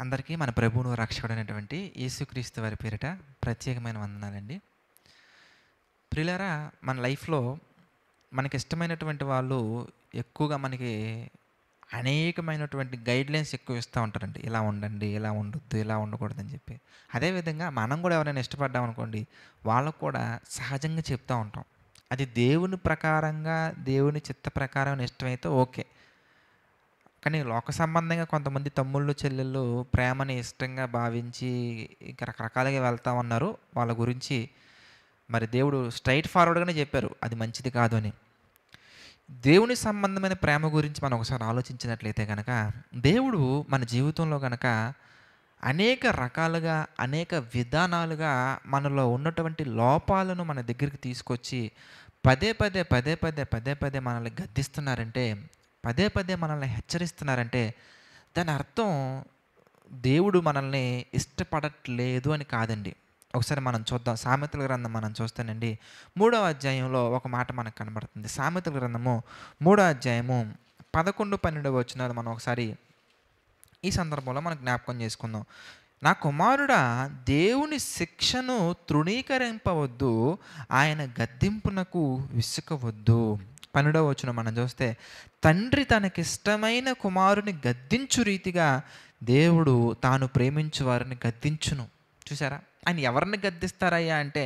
అందరికీ మన ప్రభువును రక్షకుడైనటువంటి యేసుక్రీస్తు వారి పేరిట ప్రత్యేకమైన వందనాలండి. ప్రియులారా, మన లైఫ్‌లో మనకిష్టమైనటువంటి వాళ్ళు ఎక్కువగా మనకి అనేకమైనటువంటి గైడ్‌లైన్స్ ఎక్కువ ఇస్తా ఉంటారండి. ఇలా ఉండండి, ఇలా ఉండొద్దు, ఇలా ఉండకూడదని చెప్పి. అదేవిధంగా మనం కూడా ఎవరైనా ఇష్టపడ్డామనుకోండి, వాళ్ళకు కూడా సహజంగా చెప్తా ఉంటాం. అది దేవుని ప్రకారంగా, దేవుని చిత్త ప్రకారం ఇష్టమైతే ఓకే. కానీ లోక సంబంధంగా కొంతమంది తమ్ముళ్ళు, చెల్లెళ్ళు ప్రేమని ఇష్టంగా భావించి ఇంక రకరకాలుగా వెళ్తా ఉన్నారు. వాళ్ళ గురించి మరి దేవుడు స్ట్రెయిట్ ఫార్వర్డ్‌గానే చెప్పారు. అది మంచిది కాదు అని. దేవుని సంబంధమైన ప్రేమ గురించి మనం ఒకసారి ఆలోచించినట్లయితే గనక, దేవుడు మన జీవితంలో గనక అనేక రకాలుగా, అనేక విధానాలుగా మనలో ఉన్నటువంటి లోపాలను మన దగ్గరికి తీసుకొచ్చి పదే పదే, పదే పదే, పదే పదే మనల్ని గద్దిస్తున్నారంటే, పదే పదే మనల్ని హెచ్చరిస్తున్నారంటే, దాని అర్థం దేవుడు మనల్ని ఇష్టపడట్లేదు అని కాదండి. ఒకసారి మనం చూద్దాం. సామెతల గ్రంథం మనం చూస్తేనండి, 3వ అధ్యాయంలో ఒక మాట మనకు కనబడుతుంది. సామెతల గ్రంథము 3వ అధ్యాయము 11, 12 వచనాలు మనం ఒకసారి ఈ సందర్భంలో మనం జ్ఞాపకం చేసుకుందాం. నా కుమారుడా, దేవుని శిక్షను తృణీకరింపవద్దు, ఆయన గద్దింపునకు విసుకవద్దు. 12వ వచనం మనం చూస్తే, తండ్రి తనకిష్టమైన కుమారుని గద్దించు రీతిగా దేవుడు తాను ప్రేమించు వారిని గద్దించును. చూసారా? ఆయన ఎవరిని గద్దిస్తారయ్యా అంటే,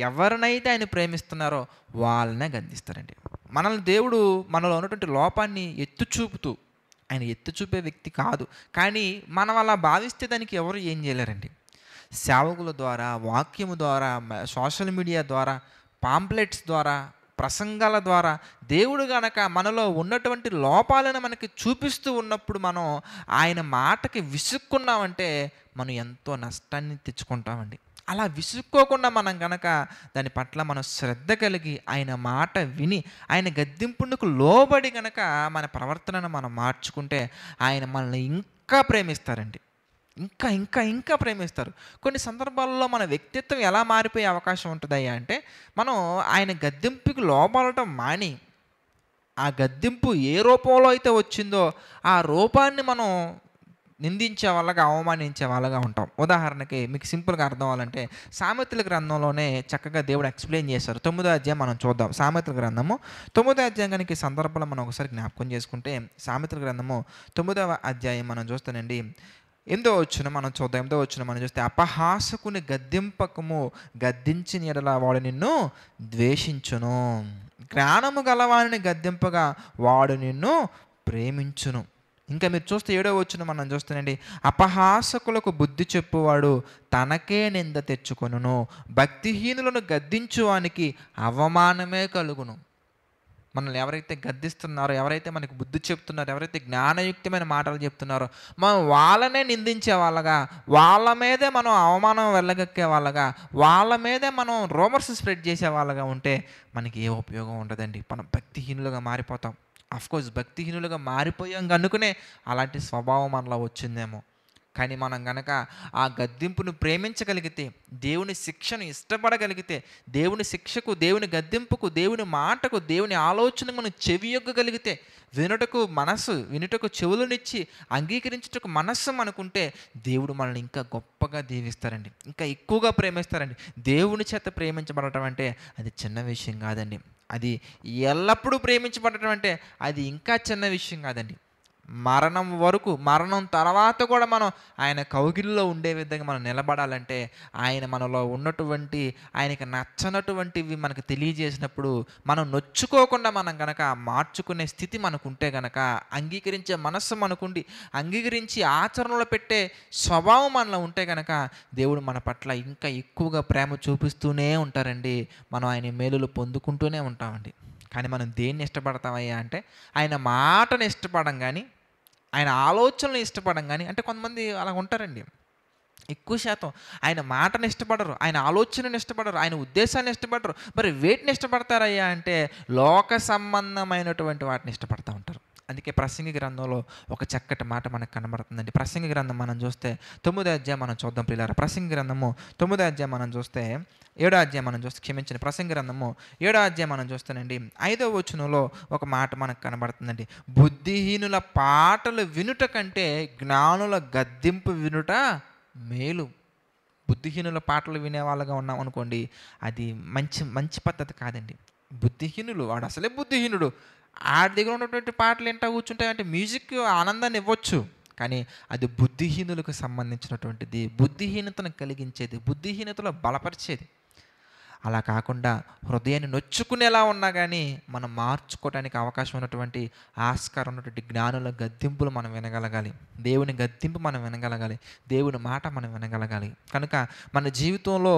ఎవరినైతే ఆయన ప్రేమిస్తున్నారో వాళ్ళనే గద్దిస్తారండి. మనల్ని దేవుడు మనలో ఉన్నటువంటి లోపాన్ని ఎత్తి చూపుతూ, ఆయన ఎత్తి చూపే వ్యక్తి కాదు. కానీ మనం అలా భావిస్తే దానికి ఎవరు ఏం చేయలేరండి. సేవకుల ద్వారా, వాక్యము ద్వారా, సోషల్ మీడియా ద్వారా, పాంప్లెట్స్ ద్వారా, ప్రసంగాల ద్వారా దేవుడు గనక మనలో ఉన్నటువంటి లోపాలను మనకి చూపిస్తూ ఉన్నప్పుడు మనం ఆయన మాటకి విసుక్కున్నామంటే మనం ఎంతో నష్టాన్ని తెచ్చుకుంటామండి. అలా విసుక్కోకుండా మనం గనక దాని పట్ల మనం శ్రద్ధ కలిగి ఆయన మాట విని ఆయన గద్దింపునకు లోబడి గనక మన ప్రవర్తనను మనం మార్చుకుంటే ఆయన మనల్ని ఇంకా ప్రేమిస్తారండి. ఇంకా ఇంకా ఇంకా ప్రేమిస్తారు. కొన్ని సందర్భాల్లో మన వ్యక్తిత్వం ఎలా మారిపోయే అవకాశం ఉంటుందయ్యా అంటే, మనం ఆయన గద్దింపుకి లోబడటం మాని, ఆ గద్దింపు ఏ రూపంలో అయితే వచ్చిందో ఆ రూపాన్ని మనం నిందించే వాళ్ళగా, అవమానించే వాళ్ళగా ఉంటాం. ఉదాహరణకి మీకు సింపుల్గా అర్థం అవ్వాలంటే, సామెతల గ్రంథంలోనే చక్కగా దేవుడు ఎక్స్ప్లెయిన్ చేశారు. 9వ అధ్యాయం మనం చూద్దాం. సామెతల గ్రంథము 9వ అధ్యాయం కనుక ఈ సందర్భంలో మనం ఒకసారి జ్ఞాపకం చేసుకుంటే, సామెతల గ్రంథము 9వ అధ్యాయం మనం చూస్తానండి. 8వ వచనం మనం చూద్దాం. 8వ వచనం మనం చూస్తే, అపహాసకుని గద్దింపకము, గద్దించిన ఎడల వాడు నిన్ను ద్వేషించును, జ్ఞానము గలవానిని గద్దింపగా వాడు నిన్ను ప్రేమించును. ఇంకా మీరు చూస్తే 7వ వచనం మనం చూస్తానండి, అపహాసకులకు బుద్ధి చెప్పువాడు తనకే నింద తెచ్చుకొనును, భక్తిహీనులను గద్దించువానికి అవమానమే కలుగును. మనల్ని ఎవరైతే గద్దిస్తున్నారో, ఎవరైతే మనకి బుద్ధి చెప్తున్నారో, ఎవరైతే జ్ఞానయుక్తమైన మాటలు చెప్తున్నారో, మనం వాళ్ళనే నిందించే వాళ్ళగా, వాళ్ళ మీదే మనం అవమానం వెళ్ళగక్కే వాళ్ళగా, వాళ్ళ మీదే మనం రూమర్స్ స్ప్రెడ్ చేసే వాళ్ళగా ఉంటే మనకి ఏ ఉపయోగం ఉండదండి. మనం భక్తిహీనులుగా మారిపోతాం. అఫ్కోర్స్ భక్తిహీనులుగా మారిపోయాం కనుకనే అలాంటి స్వభావం మనలో వచ్చిందేమో. కానీ మనం గనక ఆ గద్దింపును ప్రేమించగలిగితే, దేవుని శిక్షను ఇష్టపడగలిగితే, దేవుని శిక్షకు, దేవుని గద్దింపుకు, దేవుని మాటకు, దేవుని ఆలోచనకు మనం చెవియొగ్గగలిగితే, వినుటకు చెవులనిచ్చి అంగీకరించుటకు మనస్సు మనకుంటే దేవుడు మనల్ని ఇంకా గొప్పగా దీవిస్తారండి. ఇంకా ఎక్కువగా ప్రేమిస్తారండి. దేవుని చేత ప్రేమించబడటం అంటే అది చిన్న విషయం కాదండి. అది ఎల్లప్పుడూ ప్రేమించబడటం అంటే అది ఇంకా చిన్న విషయం కాదండి. మరణం వరకు, మరణం తర్వాత కూడా మనం ఆయన కౌగిలిలో ఉండే విధంగా మనం నిలబడాలంటే, ఆయన మనలో ఉన్నటువంటి, ఆయనకి నచ్చనటువంటివి మనకు తెలియజేసినప్పుడు మనం నొచ్చుకోకుండా మనం గనక మార్చుకునే స్థితి మనకుంటే గనక, అంగీకరించే మనస్సు మనకుండి, అంగీకరించి ఆచరణలో పెట్టే స్వభావం మనలో ఉంటే గనక, దేవుడు మన పట్ల ఇంకా ఎక్కువగా ప్రేమ చూపిస్తూనే ఉంటారండి. మనం ఆయన మేలులు పొందుకుంటూనే ఉంటామండి. కానీ మనం దేన్ని ఇష్టపడతామయ్యా అంటే, ఆయన మాటను ఇష్టపడం కానీ, ఆయన ఆలోచనలు ఇష్టపడం కానీ, అంటే కొంతమంది అలా ఉంటారండి. ఎక్కువ శాతం ఆయన మాటను ఇష్టపడరు, ఆయన ఆలోచనను ఇష్టపడరు, ఆయన ఉద్దేశాన్ని ఇష్టపడరు. మరి వేటిని ఇష్టపడతారయ్యా అంటే, లోక సంబంధమైనటువంటి వాటిని ఇష్టపడతా ఉంటారు. అందుకే ప్రసంగి గ్రంథంలో ఒక చక్కటి మాట మనకు కనబడుతుందండి. ప్రసంగి గ్రంథం మనం చూస్తే 9వ అధ్యాయం మనం చూద్దాం ప్రియులారా. ప్రసంగి గ్రంథము 9వ అధ్యాయం మనం చూస్తే 7వ అధ్యాయం మనం చూస్తే క్షమించండి. ప్రసంగి గ్రంథము 7వ అధ్యాయం మనం చూస్తేనండి 5వ వచనంలో ఒక మాట మనకు కనబడుతుందండి. బుద్ధిహీనుల పాటలు వినుట కంటే జ్ఞానుల గద్దింపు వినుట మేలు. బుద్ధిహీనుల పాటలు వినేవాళ్ళగా ఉన్నాం అనుకోండి, అది మంచి మంచి పద్ధతి కాదండి. బుద్ధిహీనులు, వాడు అసలే బుద్ధిహీనుడు, ఆడి దగ్గర ఉన్నటువంటి పాటలు వింటా కూర్చుంటాయంటే మ్యూజిక్ ఆనందాన్ని ఇవ్వచ్చు, కానీ అది బుద్ధిహీనులకు సంబంధించినటువంటిది, బుద్ధిహీనతను కలిగించేది, బుద్ధిహీనతలో బలపరిచేది. అలా కాకుండా హృదయాన్ని నొచ్చుకునేలా ఉన్నా కానీ మనం మార్చుకోవడానికి అవకాశం ఉన్నటువంటి ఆస్కారం ఉన్నటువంటి జ్ఞానుల గద్దింపులు మనం వినగలగాలి. దేవుని గద్దింపు మనం వినగలగాలి. దేవుని మాట మనం వినగలగాలి. కనుక మన జీవితంలో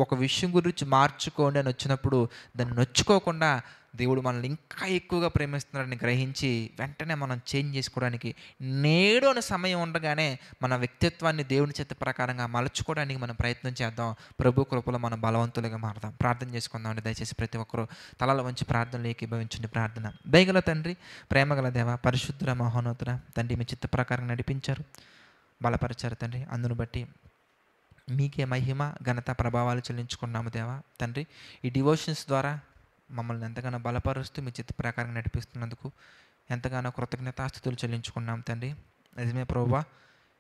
ఒక విషయం గురించి మార్చుకోండి అని వచ్చినప్పుడు దాన్ని నొచ్చుకోకుండా దేవుడు మనల్ని ఇంకా ఎక్కువగా ప్రేమిస్తున్నాడని గ్రహించి వెంటనే మనం చేంజ్ చేసుకోవడానికి నేడు అనే సమయం ఉండగానే మన వ్యక్తిత్వాన్ని దేవుని చిత్త ప్రకారంగా మలుచుకోవడానికి మనం ప్రయత్నం చేద్దాం. ప్రభు కృపలో మనం బలవంతులుగా మారదాం. ప్రార్థన చేసుకుందాం అండి. దయచేసి ప్రతి ఒక్కరూ తలల వంచి ప్రార్థనలు ఏకీభవించండి. ప్రార్థన. దయగల తండ్రి, ప్రేమగల దేవ, పరిశుద్ధుల మహోన్నతుడ తండ్రి, మీ చిత్త ప్రకారం నడిపించారు, బలపరిచారు తండ్రి. అందును బట్టి మీకే మహిమ ఘనత ప్రభావాలు చెల్లించుకున్నాము దేవా. తండ్రి, ఈ డివోషన్స్ ద్వారా మమ్మల్ని ఎంతగానో బలపరుస్తూ మీ చిత్త ప్రకారం నడిపిస్తున్నందుకు ఎంతగానో కృతజ్ఞతాస్తుతులు చెల్లించుకున్నాం తండ్రి. నిజమే ప్రభువా,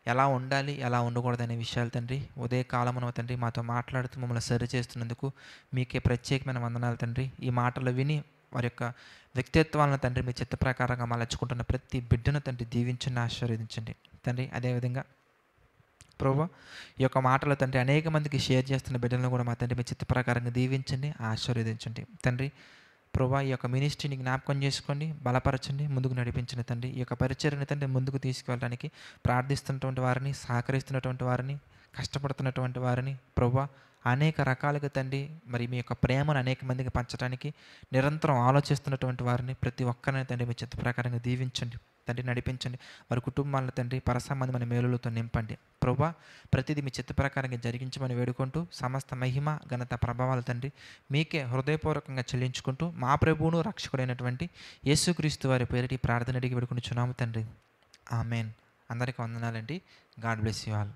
ఎలా ఉండాలి, ఎలా ఉండకూడదు అనే విషయాలు తండ్రి ఉదయకాలమున తండ్రి మాతో మాట్లాడుతూ మమ్మల్ని సరి చేస్తున్నందుకు మీకే ప్రత్యేకమైన వందనాలు తండ్రి. ఈ మాటలు విని వారి యొక్క వ్యక్తిత్వాలను తండ్రి మీ చిత్త ప్రకారంగా మలచుకుంటున్న ప్రతి బిడ్డను తండ్రి దీవించండి, ఆశీర్వదించండి తండ్రి. అదేవిధంగా ప్రభువా, ఈ యొక్క మాటలు తండ్రి అనేక మందికి షేర్ చేస్తున్న బిడ్డలను కూడా మా తండ్రి మీ చిత్త ప్రకారంగా దీవించండి, ఆశీర్వదించండి తండ్రి. ప్రభువా, ఈ యొక్క మినిస్ట్రీని జ్ఞాపకం చేసుకోండి, బలపరచండి, ముందుకు నడిపించండి తండ్రి. ఈ యొక్క పరిచర్ని తండ్రి ముందుకు తీసుకువెళ్ళడానికి ప్రార్థిస్తున్నటువంటి వారిని, సహకరిస్తున్నటువంటి వారిని, కష్టపడుతున్నటువంటి వారిని ప్రభువా అనేక రకాలుగా తండ్రి మరి మీ యొక్క ప్రేమను అనేక మందికి పంచడానికి నిరంతరం ఆలోచిస్తున్నటువంటి వారిని ప్రతి ఒక్కరిని తండ్రి మీ చిత్త ప్రకారంగా దీవించండి తండ్రి, నడిపించండి. వారి కుటుంబాలను తండ్రి పరసంబంధమైన మేలులతో నింపండి ప్రభువా. ప్రతిదీ మీ చిత్త ప్రకారంగా జరిగించమని వేడుకుంటూ సమస్త మహిమ ఘనత ప్రభావాలు తండ్రి మీకే హృదయపూర్వకంగా చెల్లించుకుంటూ మా ప్రభువును రక్షకుడైనటువంటి యేసుక్రీస్తు వారి పేరిటి ప్రార్థన అడిగి వేడుకుంటున్నాము తండ్రి. ఆమెన్. అందరికీ వందనాలండి. God bless you all.